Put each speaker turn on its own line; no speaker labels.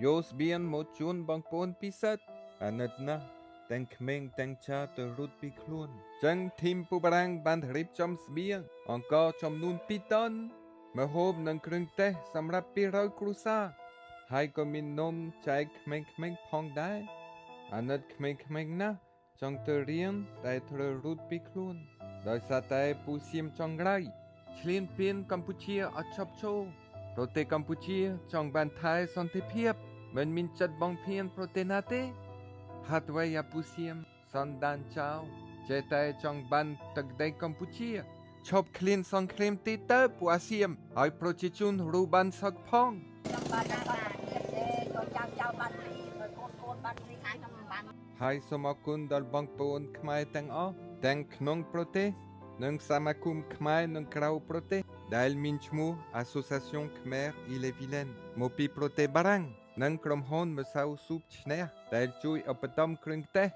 យោស្បៀនមកជួនបងប្អូនពិសិដ្ឋអាណិតណាស់ទាំងក្មេងទាំងចាស់ទៅរត់ពីខ្លួនចឹងធីមពូបារាំងបានរៀបចំស្បៀងអង្គចំនួន2 តុនម្ហូបនិងគ្រឿងទេសសម្រាប់200គ្រួសារហើយក៏មាននំចែកក្មេងៗផងដែរអាណិតក្មេងៗណាស់ចង់ទៅរៀនតែត្រូវរត់ពីខ្លួនដោយសារតែពូសៀមចង្រៃឈ្លានពានកម្ពុជាអត់ឈប់ឈរប្រទេសកម្ពុជាចង់បានថែសន្តិភាពមិនមានចិត្តបងភៀនប្រទេសណាទេហាត់ໄວអាពូសៀមសន្តានចៅចេះតែចង់បានទឹកដីកម្ពុជាឈប់ឃ្លានសង្គ្រាមទីទៅពូអាសៀមឲ្យប្រជាជនរੂបានសឹកផងហើយសូមអរគុណដល់បងប្អូនខ្មែរទាំងអស់ទាំងក្នុងប្រទេសនិងសមាគមខ្មែរនិងក្រៅប្រទេសដែលមានឈ្មោះ Association Khmer Ille-et-Vilaine មកពីប្រទេសបារាំងនិងក្រុមហ៊ុនម្សៅស៊ូបឈ្នះដែលជួយឧបត្ថម្ភគ្រឿងទេស